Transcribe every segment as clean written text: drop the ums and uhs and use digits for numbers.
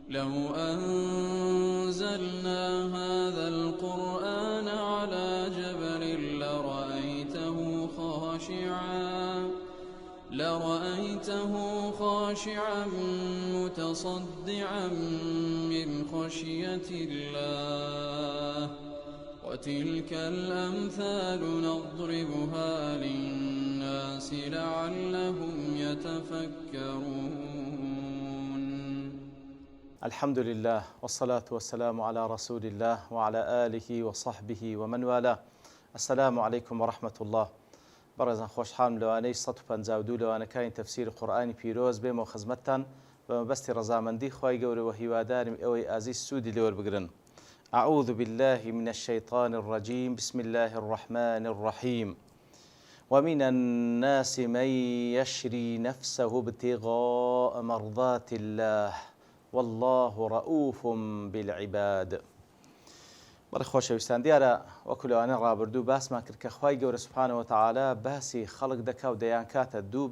لو أنزلنا هذا القرآن على جبل لرأيته خاشعا متصدعا من خشية الله وتلك الأمثال نضربها للناس لعلهم يتفكرون. الحمد لله والصلاة والسلام على رسول الله وعلى آله وصحبه ومن والاه. السلام عليكم ورحمة الله. بەڕێزان خۆشحاڵم لەوانەی 152 لەوانەکانی تەفسیری قورئانی پیرۆز بێمەوە خزمەتتان بە مەبەستی ڕەزامەندی خوای گەورە و هیوادارم ئەوەی ئازیز سوودی لێوەربگرن. أعوذ بالله من الشيطان الرجيم بسم الله الرحمن الرحيم ومن الناس من يشري نفسه ابتغاء مرضات الله والله رؤوف بالعباد. بەڵێ خۆشەویستان، دیارە وەکو لەوانەیە ڕابردوو باسمان کرد کە خوای گەورە سوبحانەوە وتەعالا باسی خەڵک دەکا و دەیانکاتە دوو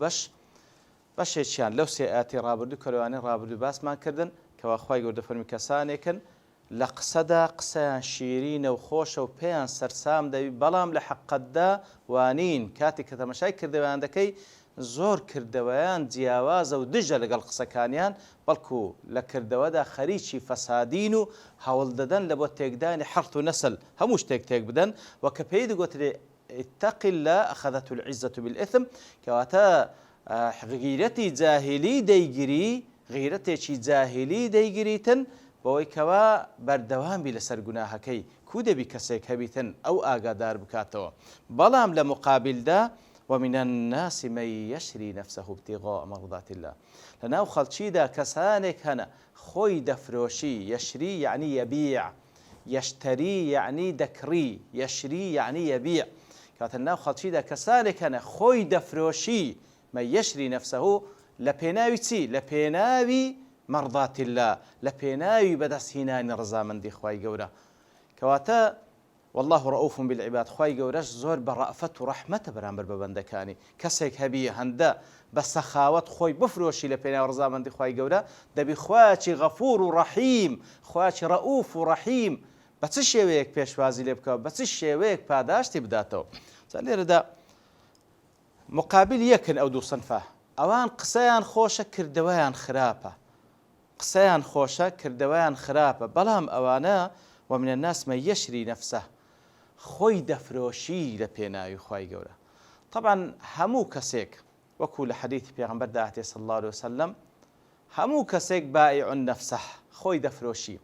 بەشێکیان لەو سێ ئاەتی ڕابردوو کە لەوانەیە ڕابردوو باسمان کردن کەوا خوای گەورە دەفەرمی کەسانێکن لە قسەدا قسەیان شیرینە و خۆشە و پێیان سەرسام دەوی، بەڵام لە حەقەتدا وانین کاتی کە تەماشای کردەوەیان دەکەی زۆر کردەوەیان جیاوازە و دژە لەگەڵ قسەکانیان، بەڵکو لە کردەوەدا خەریکی فەسادین و هەوڵ دەدەن لە بۆ تێکدانی حەرت و نەسل هەموو شتێک تێک بدەن. و کە پێی دەگوترێ اتق الله أخذته العزة بالإثم، کەواتە غیرەتی جاهلی دەیگیری، غیرەتێکی جاهلی دەیگریتن بەوەی کەوا بەردەوامی لەسەر گوناهەکەی کو دەبی کەسێک هەبیتن ئەو ئاگادار بکاتەوە. بەڵام لە مقابلدا ومن الناس من يشري نفسه ابتغاء مرضات الله، لناو خەڵکیدا کەسانێک هەنە خۆی دەفرۆشی. يشري يعني يبيع، يشتري يعني دەکڕی، يشري يعني يبيع. کاتە ناو خەڵکیدا کەسانێک هەنە خۆی دەفرۆشی. من يشري نفسه لە پێناوی چی؟ لە پێناوی مرضات الله، لە پێناوی بەدەستهێنانی ڕەزامەندی خوای گەورە. کەواتە والله رؤوف بالعباد، خوای گەورەش زۆر بە ڕەئفەت و ڕەحمەتە بەرامبەر بە بەندەکانی. کەسێک هەبی هەندە بە سەخاوەت خۆی بفرۆشی لە پێناوی ڕەزامەندی خوای گەورە، دەبی خوایەکی غەفور و ڕەحیم، خوایەکی ڕەئوف و ڕەحیم بە چ شێوەیەک پێشوازی لێ بکەوە، بە چ شێوەیەک پاداشتی بداتەوە. لێرەدا مقابل یەکن ئەو دوو سەنفە، ئەوان قسەیان خۆشە کردەوەیان خراپە، قسەیان خۆشە کردەوەیان خراپە، بەڵام ئەوانە ومن الناس من يشري نفسه خۆی دەفرۆشی لە پێناوی خوای گەورە. طبعا هەموو کەسێک وەکو لە حەدیثی پێغەمبەر داهاتێ صلی الله عليه وسلم، هەموو کەسێک بائع النفسه خۆی دەفرۆشی.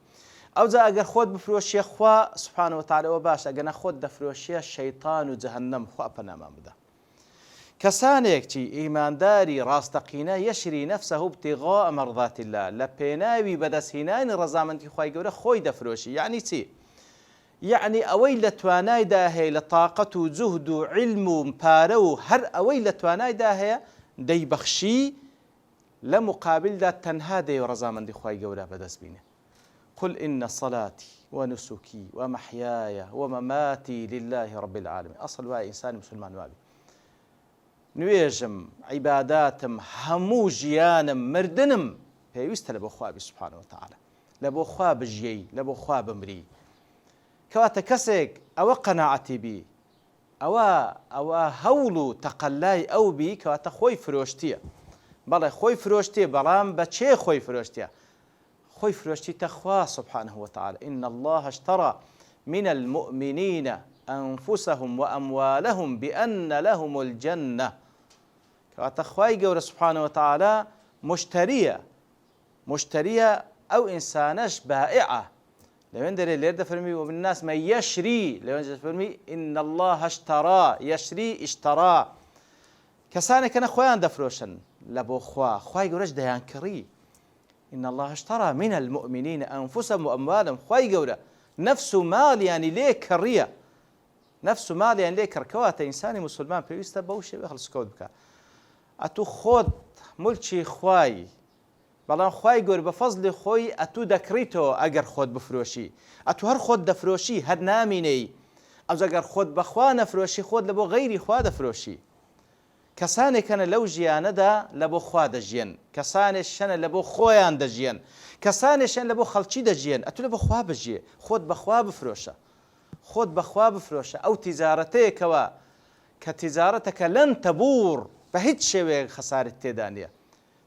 ئەوجا ئەگەر خۆت بفرۆشیە خوا سبحانه وتعالى ئەوە باش، ئەگەر نەخۆت دەفرۆشیە شەیطان و جەهەنەم خوا پەنامان بدە. کەسانێکی ئیمانداری ڕاستەقینە يشري نفسه ابتغاء مرضات الله، لە پێناوی بەدەستهێنانی ڕەزامەندی خوای گەورە خۆی دەفرۆشی. یعنی چی؟ یعنی ئەوەی لە توانایدا هەیە لە تااقەت و جوهد و علم و پارە و هەر ئەوەی لە توانایدا هەیە دەیبەخشی، لە مقابلدا تەنها دەی ڕەزامەندی خوای گەورە بەدەست بینێ. قل إن صلاتي ونسكي ومحياي ومماتي لله رب العالمين. أصل وای ئینسانی مسلمان وابی نوێژم، عیباداتم، هەموو ژیانم، مردنم پێویستە لە بۆ خوابی سبحانه وتعالى، لە بۆ خوا بژیەی، لە بۆ خوا بمری. کەواتە کەسێک ئەوە قەناعەتی بی، ئەوە هەوڵ و تەقەلای ئەو بی، کەواتە خۆی فرۆشتیە. بەڵێ خۆی فرۆشتێ، بەڵام بە چێ خۆی فرۆشتیە؟ خۆی فرۆشتیتە خوا سبحانه وتعالى. إن الله اشترى من المؤمنين أنفسهم وأموالهم بأن لهم الجنة. کەواتە خوای گەورە سبحانه وتعالى مشتریە ئەو ئینسانەش بائعە. لەوێن دەرێ لێر دەفەرمی ومن الناس من يشري، لەوێن دەفەرمی إن الله اشترى، يشري اشترى. کەسانێکەنە خۆیان دەفرۆشن لە بۆ خوا، خوای گەورەش دەیان کڕی. إن الله اشترى من المؤمنين أنفسهم وأموالهم، خوای گەورە نفس و ماڵیانی لێ کڕیە، نفس و ماڵیان لێ کڕ. کەواتە ئینسانی موسڵمان پێویستە بەو شێوەیە هەڵسکەوت بکە. ئەتوو خۆت مولکی خوای، بەڵام خوای گەورە بە فەزلی خۆی ئەتوو دەکڕیتەوە ئەگەر خۆت بفرۆشی. ئەتوو هەر خۆت دەفرۆشی، هەر نامینەی. ئەوجا ئەگەر خۆت بەخوا نەفرۆشی، خۆت لە بۆ غەیری خوا دەفرۆشی. کەسانێکەنە لەو ژیانەدا لە بۆ خوا دەژیان، کەسانێکشەنە لە بۆ خۆیان دەژیان، کەسانێکشەن لە بۆ خەڵکی دەژیان. ئەتو لە بە خوا بژیێ، خۆت بەخوا بفرۆشە، خۆت بەخوا بفرۆشە. ئەو تیجارەتەیەکەوە کە تیجارەتەکە لەن تەبوور، بە هیچ شێوەیەک خەسارت تێدا نییە.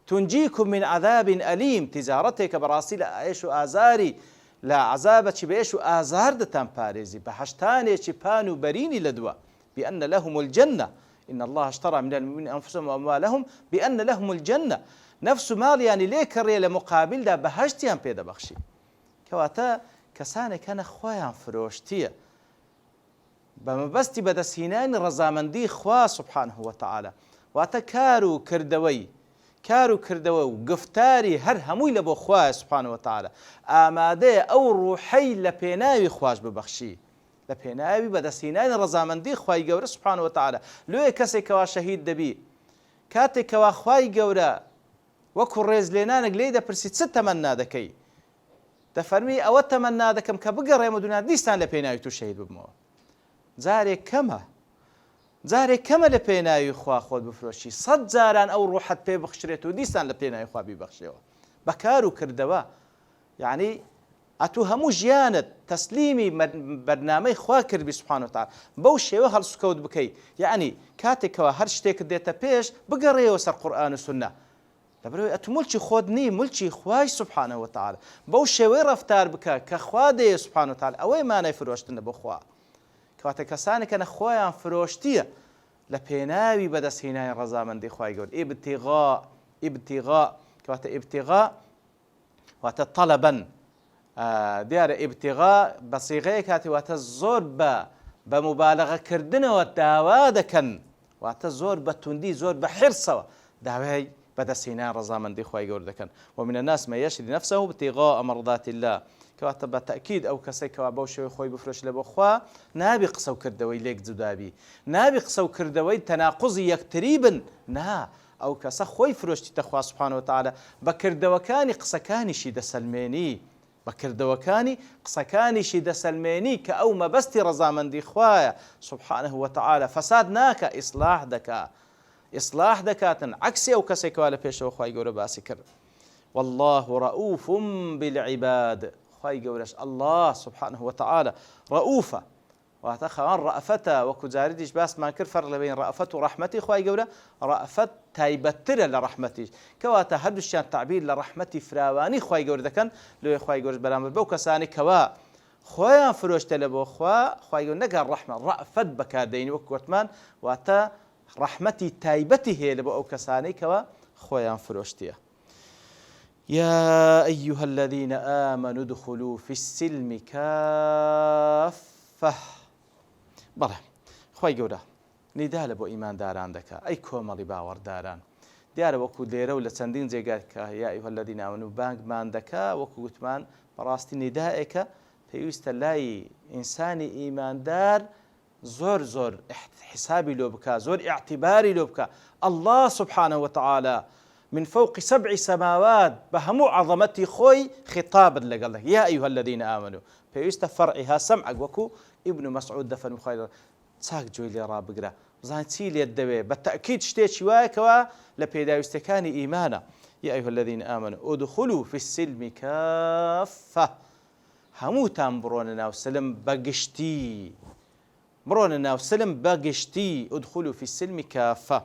تونجیکم من عذاب ئەلیم، تیجارەتێکە بەڕاستی لە ئێش و ئازاری، لە عذابەکی بە ئێش و ئازار دەتان پارێزی، بە هەشتانێکی پان و بەرینی لە دووە. بأن لهم الجنة إن الله اشترى من المؤمنين أنفسهم وأموالهم بأن لهم الجنة. نفس مال يعني ليك الرئي لمقابل دا بهشتيان بيدا بخشي كواتا كساني كان خوايان فروشتية بمبستي بدا سينان رزامندي خوا سبحانه وتعالى واتا كارو كردوي وقفتاري هر هموي لبو خوا سبحانه وتعالى آماده أو روحي لبيناوي خواش ببخشي لبيناوي بدا سينان رزامندي خواي قورة سبحانه وتعالى لوي كسي كوا شهيد دبي كاتي كوا خواي قورة وەکو ڕێزلێنانێک لێی دەپرسیت چ تەمەنا دەکەی دەفەرمی ئەوە تەمەنا دەکەم کە بگەڕێمە دنیا دیستان لە پێناوی تو شەهید ببمەوە. جارێک کەمە لە پێناوی خوا خۆت بفرۆشی، 100 جاران ئەو ڕوحەت پێ بخشرێت و دیستان لە پێناوی خوا بیبەخشێەوە بەکار و کردەوە. یعنی ئەتوو هەموو ژیانت تەسلیمی بەرنامەی خوا کردبی سبحانه وتعالى بەو شێوە هەڵسوکەوت بکەی. یعنی کاتێکەوە هەر شتێکت دێتە پێش بگەڕێەوە سەر قورئان و سونە لەبەرەوەی ئەتو مولکی خۆت نی، مولکی خوای سبحانه وتعالى بەو شێوەی ڕەفتار بکە کە خوا دەیە سبحانه وتعالى. ئەوەی مانای فرۆشتنە بۆ خوا کەواتە کەسانێکەنە خۆیان فرۆشتیە لە پێناوی بەدەستهێنانی ڕەزامەندی خوای گەورە. ئیبتیغا کەواتە ئیبتیغا واتە طەلەبەن دیارە ئیبتیغا بە سیغەیەک هاتی واتە زۆر بە مبالەغەکردنەوە داوا دەکەن، واتە زۆر بە توندی زۆر بە حرسەوە داوای بەدەستهێنانی ڕەزامەندی خوای گەورە دەکەن. ومن الناس من يشري نفسه ابتغاء مرضات الله کەواتە بە تەکید ئەو کەسێکەوە بەو شێوەی خۆی بفرۆش لە بۆ خوا نابی قسە و کردەوەی لێک جودابی، نابی قسە و کردەوەی تەناقوزی یەکتری بن، نا ئەو کەسە خۆی فرۆشتیتە خوا سبحانه وتعالى بە کردەوەکانی قسەکانیشی دەسەلمێنی، بە کردەوەکانی قسەکانیشی دەسەلمێنی کە ئەو مەبەستی ڕەزامەندی خوایە سبحانه وتعالى فەساد ناکە، ئیصلاح دەکاتن عکسی ئەو کەسێکەوە لە پێشەوە خوای گەورە باسی کرد. والله رؤوف بالعباد خوای گەورەش الله سبحانه وتعالى رؤوفە واتە خەوان ڕەئەفەتە وەکو جاریدیش باسمان کرد فەرق لە بین ڕەئەفەت و ڕەحمەتی خوای گەورە. ڕەئەفەت تایبەتترە لە ڕەحمەتیش کەواتە هەردووشیان تعبیر لە ڕەحمەتی فراوانی خوای گەورە دەکەن لەوێ خوای گەورەش بەرامبەر بەو کەسانی کەوا خۆیان فرۆشتە لە بۆ خوا خوای گەورە نەگەر ڕەحمە ڕەئەفەت بەکاردێنی وەکو گوتمان واتە ڕەحمەتی تایبەتی هەیە لە بۆ ئەو کەسانەی کەوا خۆیان فرۆشتیە. يا أيها الذين آمنوا ادخلوا في السلم كافة. بەڵێ خوای گەورە نیدا لە بۆ ئیمانداران دەکا، ئەی کۆمەڵی باوەڕداران. دیارە وەکو لێرە و لە چەندین جێگات کە یا ئەیها الذین آمنوا بانگمان دەکا وەکو گوتمان بەڕاستی نیدائێکە پێویستە لای ئینسانی ئیماندار زۆر حسابی لۆ بکە، زۆر ئیعتیباری لۆ بکە. الله سبحانه وتعالى من فوق 7 سماوات بهمو عظمتي خوي خطاب لقال لك يا أيها الذين آمنوا پێویستە فەرعیها سەمعەک وەکو ئیبن مەسعود دەفەرمێ خوای چاک جۆی لێ ڕابگرە بزان چی لێت دەوێ بە تەئکید شتێکی وایەکەوە لە پێداویستەکانی ئیمانە. يا أيها الذين آمنوا ادخلوا في السلم كافة هەمووتان بڕۆنە ناو سلم بەگشتی، بڕۆنە ناو سلم بەگشتی. ادخلوا في السلم كافة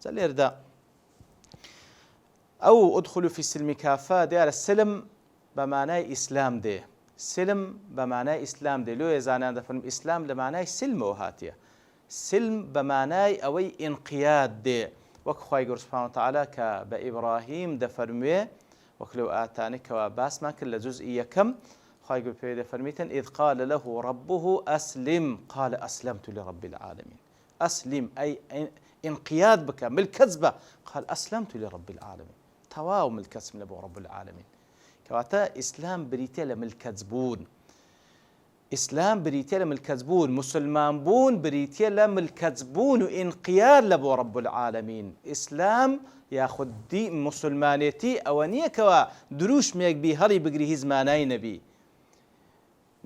لێردا أو ادخلوا في السلم كافة دیارە سلم بەمانای ئیسلام دێ، سلم بەمانای ئیسلام دێ. لۆ ێزانان دەفەرمێ ئیسلام لە مانای سلمەوە هاتیە، سلم بەمانای ئەوەی ئینقیاد دێ وەک خوای گەورە سوبحانه وتعالى کە بە ئیبراهیم دەفەرموێ وەک لەو ئاتانێکەوە باسمان کرد لە جوزئی یەکەم خوای گەورە پێ دەفەرمیتن إذ قال له ربه أسلم قال أسلمت لرب العالمين. أسلم أي انقياد بك ملكز بە قال أسلمت لرب العالمين تەواو ملکەسم لە بۆ رب العالمين. کەواتە ئیسلام بریتە لە ملکەز بوون، ئیسلام بریتە لە ملکەز بوون، مسلمان بوون بریتە لە ملکەز بوون و ئینقیاد لە بۆ رب العالمين. ئیسلام یاخود مسلمانێتی ئەوە نییە کەوە دروشمێک بی هەڵی بگری هیچ مانای نەبی.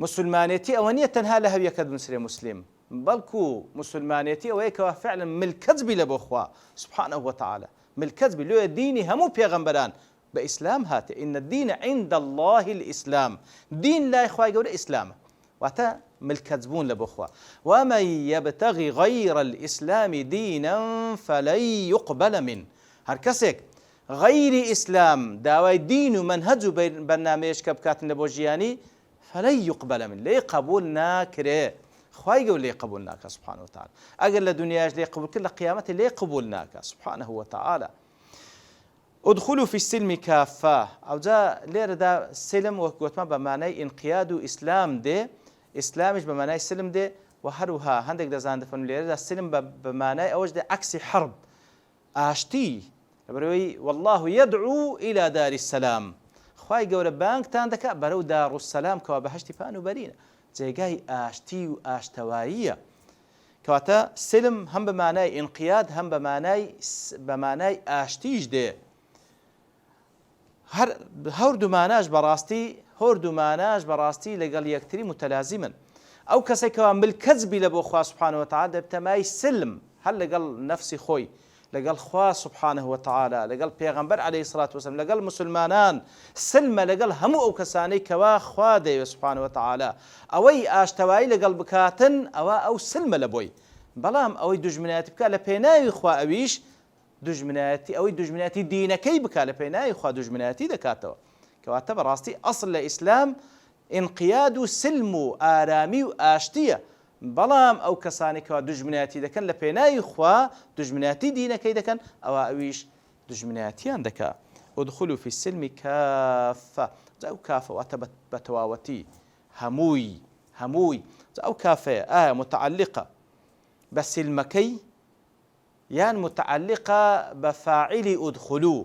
مسلمانێتی ئەوە نییە تەنها لە هەویەکەت بنووسرێ مسلم، بەڵکو مسلمانێتی ئەوەیەکەوە فعلا ملکەتبی لە بۆ خوا سبحانه وتعالى ملکەتبی لێ دینی هەموو پێغەمبەران بە ئیسلام هاتێ إن الدين عند الله الإسلام دین لای خوای گەورە ئیسلامە واتە ملکەتبوون لە بۆ خوا ومن يبتغي غير الإسلام دينا فلن يقبل منه هەر کەسێک غەیری ئیسلام داوای دین و منهج و بەرنامەیەشکە بکاتن لە بۆ ژیانی فلن يقبل منه لێ قبول ناکرێ خوای گەورە لێ قبول ناکە سبحانه وتعالى ئەگەر لە دنیاش لێ قبول کرد لە قیامەتی لێ قبول ناکە سبحانه وتعالى ادخلوا في السلم كافة أو جا ليردا سلم وقوتما بمعنى انقياد إسلام ده إسلامش بمعنى سلم ده وهروها هندك دزان دفن ليردا سلم بمعنى أوج ده عكس حرب آشتي بروي والله يدعو إلى دار السلام خواي جورا بانك تاندك برو دار السلام كوا بهشتي فانو برينا زي جاي آشتي وآشتوائية كواتا سلم هم بمعنى انقياد هم بمعنى آشتيج ده هەردوو ماناش بەڕاستی لەگەڵ یەکتری متەلازمن ئەو کەسێکەوە ملکەتبی لە بۆ خوا سبحانه وتعالى دەبتەمای سلم هەر لەگەڵ نەفسی خۆی لەگەڵ خوا سبحانه وتعالى لەگەڵ پێغەمبەر عليه الصلاة والسلام لەگەڵ مسلمانان سلمە لەگەڵ هەموو ئەو کەسانەی کەوا خوا دەیوێ سبحانه وتعالى ئەوەی ئاشتەوایی لەگەڵ بکاتن ئەو سلمە لە بۆی بەڵام ئەوەی دوژمنایەتی بکات لە پێناوی خوا ئەویش دژمنایەتی ئەوەی دژمنایەتی دینەکەی بکە لە پێناوی خوا دژمنایەتی دەکاتەوە کەواتە بەڕاستی ئەسڵ لە ئیسلام ئینقیاد و سلم و ئارامی و ئاشتیە بەڵام ئەو کەسانی کەوا دژمنایەتی دەکەن لە پێناوی خوا دژمنایەتی دینەکەی دەکەن ئەویش دژمنایەتیان دەکات ادخلوا في السلم كافة ئەو کافە واتە بە تەواوەتی هەمووی ئەو کافەیە ئایا متعلقە بە سلمەکەی يان متعلقة بفاعل أدخلوا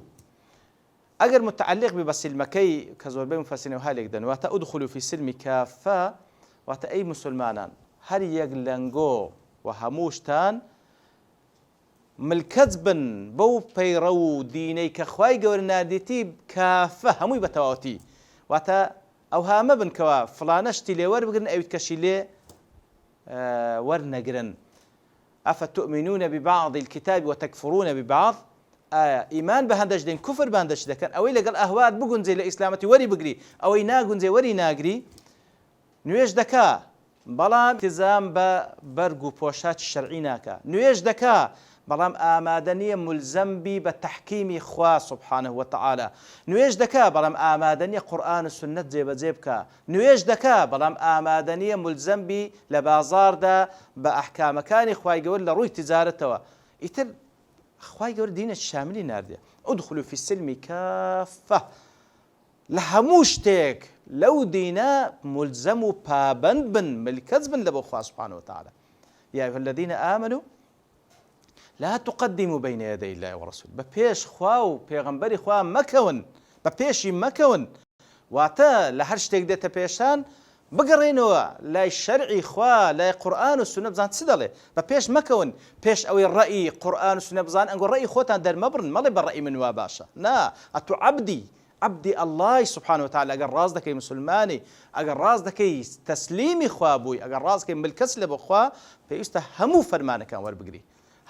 أجر متعلق بسلمكي كزور بين مفسرين وهالك دن واتا أدخلوا في سلم كافة واتا أي مسلمانا هل يجلنجو وهموشتان ملكذبن بو بيرو ديني كخواي جور ناديتي كافة هموي بتواتي واتا أو هام بن كوا فلانشتي لي ور بقرن أو تكشي لي ورنجرن أفتؤمنون ببعض الكتاب وتكفرون ببعض إيمان بهندش دين كفر بهندش دكان أوي لقال أهوات بقون زي الإسلامتي وري بقري أوي ناقون زي وري ناقري نويش دكا بلام التزام ببرقو بوشات الشرعي ناكا نويش دكا بلام آمادنية ملزم بي بتحكيم إخوة سبحانه وتعالى نويش دكا بلام آمادنية قرآن السنة زيبكا نويش دكا بلام آمادنية ملزم بي لبازار دا بأحكام كان إخوة يقول لروي تجارته يتر إخوة يقول دين الشاملي ناردية ادخلوا في السلم كافة لهموشتك لو دينا ملزم بابند بن ملكزبن لبو إخوة سبحانه وتعالى يا أيها الذين آمنوا لا تقدموا بين يدي الله ورسوله ببيش خواو بيغمبري خوا مكون ببيشي مكون واتا لهرشتك ديتا بيشان بقرينوا لا الشرعي خوا لا قرآن والسنة بزان تسدله ببيش مكون بيش أو الرأي قرآن والسنة بزان أنقول رأي خوتان در مبرن ما بالرأي من واباشا لا أتو عبدي الله سبحانه وتعالى أجر راز دكي مسلماني أجر راز دكي تسليمي خوابوي أجر راز دكي ملكسل بخوا فيسته همو فرمانه كان وربقري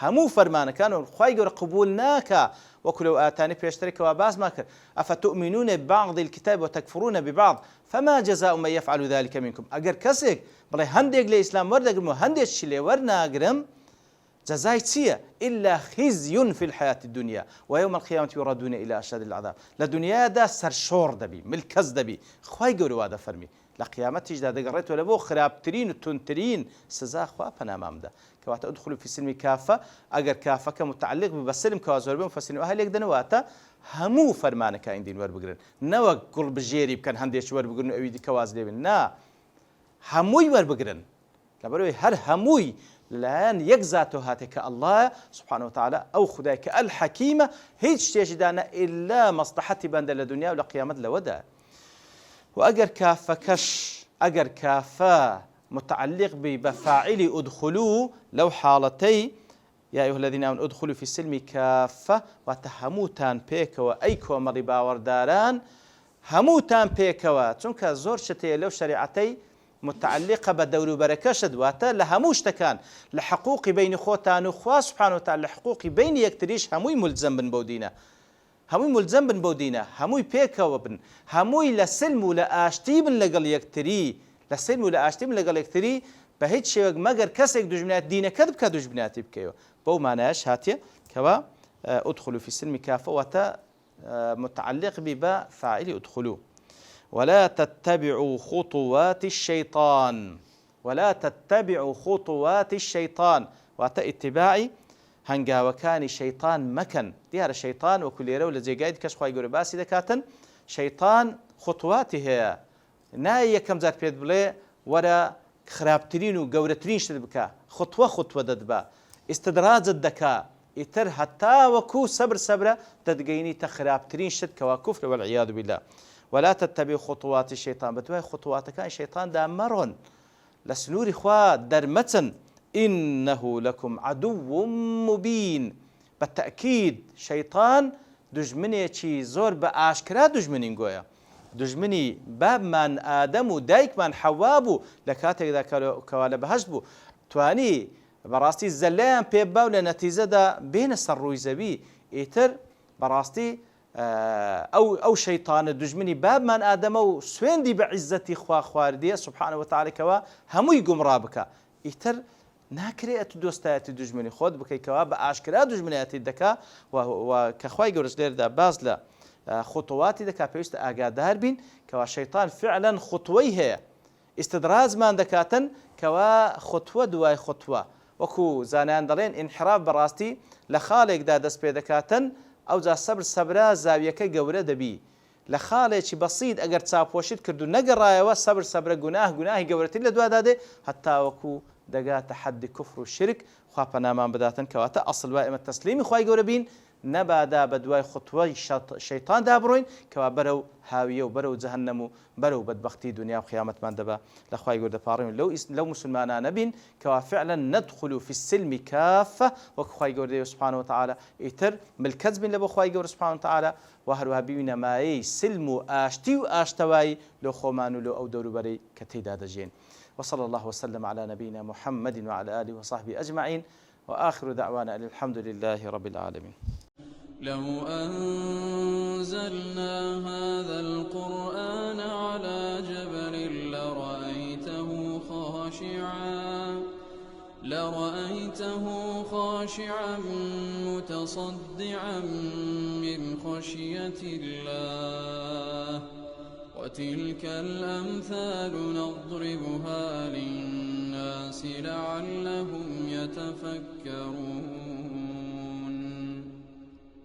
همو فرمانه كانوا خواي قول قبولناك وكلوا آتاني بيشترك واباس ماكر أفتؤمنون ببعض الكتاب وتكفرون ببعض فما جزاء من يفعل ذلك منكم أجر كسك بلي هندق لإسلام ورد أجر هندق شلي ورنا أجرم جزاي تسيا إلا خزي في الحياة الدنيا ويوم القيامة يردون إلى أشد العذاب لدنيا دا سرشور دبي ملكز دبي خواي قولوا هذا فرمي لقيامتي جدا قريت ولا بو خرابترين وتنترين سزا خوا بنامام ده كواتا ادخلوا في السلم كافة أجر كافة كمتعلق بسلم كوازور بهم فسلم أهل يقدروا واتا همو فرمانك عندين ور بقرن نوا قرب جيري كان هنديش ور بقرن أويدي كواز لبن نا هموي ور بقرن لبروي هر هموي لأن يجزاته هاتك الله سبحانه وتعالى أو خداك الحكيمة هيج تجدنا إلا مصلحتي بند الدنيا ولا قيامة لودا وأجر كافة كش أجر كافة متعلق بفاعل أدخلوا لو حالتي يا أيها الذين آمنوا ادخلوا في السلم كافة وتهموتان بيكوا أيكوا مريبا ورداران هموتان بيكوا تونك زور شتي لو شريعتي متعلقة بدەوروبەرەکەشت واتە لە هەموو شتەکان لە حقوقی بینی خۆتان و خوا سبحانه وتعالى لە حقوقی بینی یەکتریش هەمووی ملزم بن بەو دینە هەمووی ملزم بن بەو دینە هەمووی پێکەوە بن هەمووی لە سلم و لە ئاشتی بن لەگەڵ یەکتری لە سلم و لە ئاشتی بن لەگەڵ یەکتری بە هیچ شێوەک مەگەر کەسێک دوژمنایەت دینەکەت بکە دوژمنایەتی بکەوە بەو مانایش هاتیە کەوا ادخلوا في السلم كافة وتا متعلق بباء فاعل ادخلوا ولا تتبعوا خطوات الشيطان ولا تتبعوا خطوات الشيطان واتا اتباعي هنگا وكان شيطان مكن ديار الشيطان وكل يرو لزيقايد كشخوا يقول باسي دكاتن شيطان خطواته ناي يكم ذات بيد بلي ورا خرابترين وقورترين شتدبكا خطوة ددبا استدراج الدكا ئیتر هەتا وەکو سەبرە دەتگەینی تە خراپترین شت کەوا کوفرە والعیاذ بالله ولا تتبعوا خطوات الشيطان بەدوای خطواتەکان شەیطاندا مەڕۆن لە سنووری خوا دەرمەچن إنه لكم عدو مبين بالتأكيد شەیطان دژمنێکی زۆر بە ئاشکرا دژمنین گۆیە دژمنی بابمان ئادەم و دایکمان حەوا بوو لە کاتێکدا کەوا لە بەهەشت بوو توانی بەڕاستی زەلایان پێبا و لە نەتیجەدا بێنە سەر ڕووی زەوی ئیتر بەڕاستی ئەو شەیطانە دژمنی بابمان ئادەمە و سوێندی بە عیزەتی خوا خواردیە سبحانه وتعالى کەوا هەمووی گومڕا بکە ئیتر ناکرێت دۆستایەتی دژمنی خۆت بکەیتەوە بە ئاشکرا دژمنایەتی دەکا و کە خوای گەورەش لێرەدا باز لە خطواتی دەکا پێویستە ئاگادار بین کەوا شەیطان فعلا خطوەی هەیە ئیستدراجمان دەکاتن کەوا خطوە دوای خطوە وەکو زانایان دەڵێن ئینحراف بەڕاستی لە خاڵێکدا دەست پێ دەکاتن ئەوجا سەبرە زاویەکە گەورە دەبی لە خاڵێکی بەسیط ئەگەر چاپۆشیت کرد و نەگەڕایەوە سەبرە گوناهی گەورەتر لە دوادادێ هەتا وەکو دەگاتە حەدی کوفر و شرک خوا پەنامان بداتن کەواتە ئەسڵ وای ئێمە تەسلیمی خوای گەورە بین نەبادا بە دوای خطوەی شەیطاندا بڕۆین کەوا بەرەو هاویە و بەرەو جەهەنەم و بەرەو بەدبەختی دنیا و خیامەتمان دەبا لە خوای گەورە دەپاڕین لەو مسلمانانە بین کەوا فعلا ندخلوا في السلم كافة وەکو خوای گەورە سبحانه وتعالى ئیتر ملکەت بین لە بۆ خوای گەورە سبحانه وتعالى و هەروەها ببینە مایەی سلم و ئاشتی و ئاشتەوایی لەو خۆمان و لەو ئەو دەوروبەرەی کە تێیدا دەژین وصلى الله وسلم على نبينا محمد وعلى آله وصحبه أجمعين وآخر دعوانا أن الحمد لله رب العالمين لو أنزلنا هذا القرآن على جبل لرأيته خاشعا متصدعا من خشية الله وتلك الأمثال نضربها للناس لعلهم يتفكرون